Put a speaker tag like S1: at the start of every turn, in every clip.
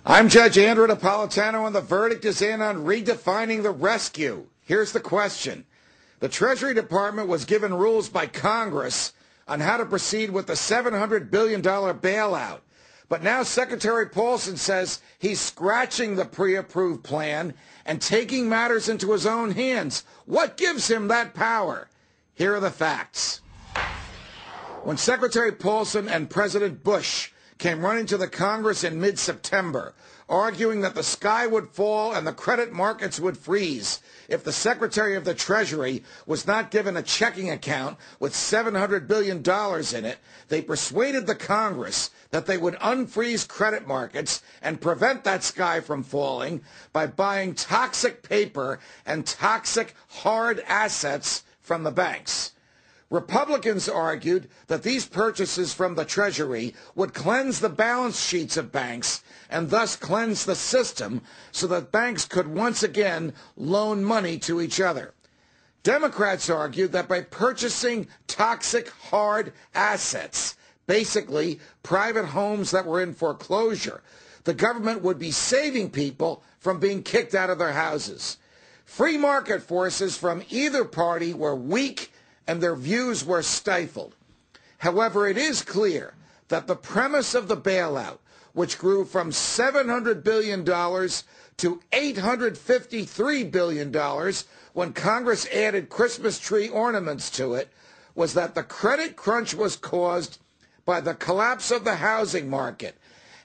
S1: I'm Judge Andrew Napolitano, and the verdict is in on redefining the rescue. Here's the question. The Treasury Department was given rules by Congress on how to proceed with the $700 billion bailout. But now Secretary Paulson says he's scratching the pre-approved plan and taking matters into his own hands. What gives him that power? Here are the facts. When Secretary Paulson and President Bush came running to the Congress in mid-September, arguing that the sky would fall and the credit markets would freeze if the Secretary of the Treasury was not given a checking account with $700 billion in it, they persuaded the Congress that they would unfreeze credit markets and prevent that sky from falling by buying toxic paper and toxic hard assets from the banks. Republicans argued that these purchases from the Treasury would cleanse the balance sheets of banks and thus cleanse the system so that banks could once again loan money to each other. Democrats argued that by purchasing toxic hard assets, basically private homes that were in foreclosure, the government would be saving people from being kicked out of their houses. Free market forces from either party were weak and their views were stifled. However, it is clear that the premise of the bailout, which grew from $700 billion to $853 billion when Congress added Christmas tree ornaments to it, was that the credit crunch was caused by the collapse of the housing market,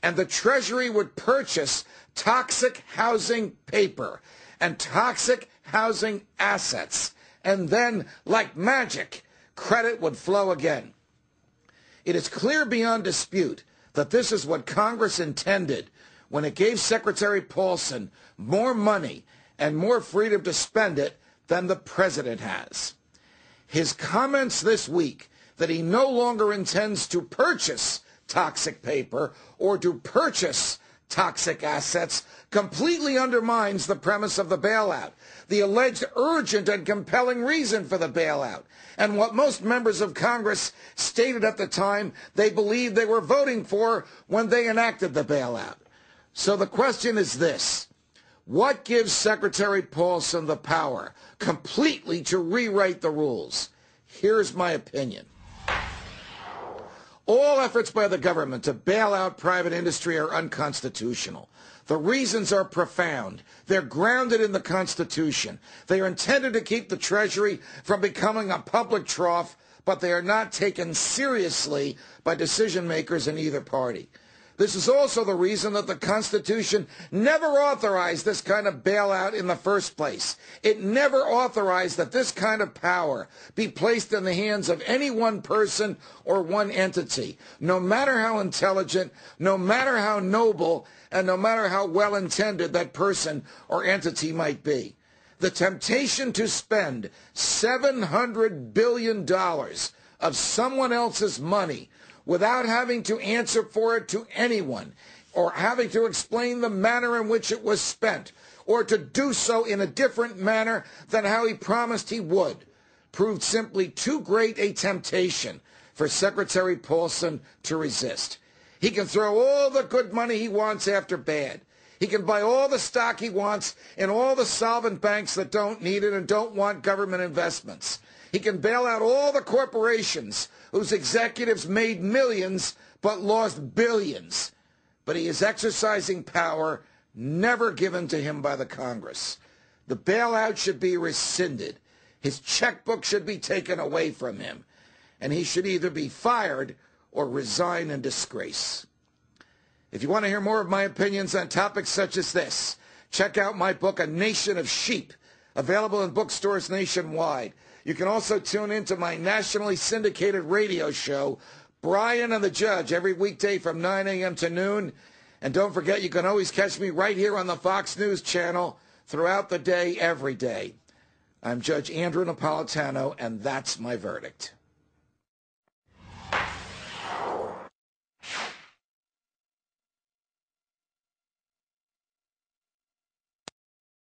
S1: and the Treasury would purchase toxic housing paper and toxic housing assets, and then, like magic, credit would flow again. It is clear beyond dispute that this is what Congress intended when it gave Secretary Paulson more money and more freedom to spend it than the president has. His comments this week that he no longer intends to purchase toxic paper or to purchase toxic assets completely undermines the premise of the bailout, the alleged urgent and compelling reason for the bailout, and what most members of Congress stated at the time they believed they were voting for when they enacted the bailout. So the question is this: what gives Secretary Paulson the power completely to rewrite the rules? Here's my opinion. All efforts by the government to bail out private industry are unconstitutional. The reasons are profound. They're grounded in the Constitution. They are intended to keep the Treasury from becoming a public trough, but they are not taken seriously by decision makers in either party. This is also the reason that the Constitution never authorized this kind of bailout in the first place. It never authorized that this kind of power be placed in the hands of any one person or one entity, no matter how intelligent, no matter how noble, and no matter how well-intended that person or entity might be. The temptation to spend $700 billion of someone else's money without having to answer for it to anyone, or having to explain the manner in which it was spent, or to do so in a different manner than how he promised he would, proved simply too great a temptation for Secretary Paulson to resist. He can throw all the good money he wants after bad. He can buy all the stock he wants in all the solvent banks that don't need it and don't want government investments. He can bail out all the corporations whose executives made millions but lost billions. But he is exercising power never given to him by the Congress. The bailout should be rescinded. His checkbook should be taken away from him. And he should either be fired or resign in disgrace. If you want to hear more of my opinions on topics such as this, check out my book, A Nation of Sheep, available in bookstores nationwide. You can also tune in to my nationally syndicated radio show, Brian and the Judge, every weekday from 9 a.m. to noon. And don't forget, you can always catch me right here on the Fox News channel throughout the day, every day. I'm Judge Andrew Napolitano, and that's my verdict.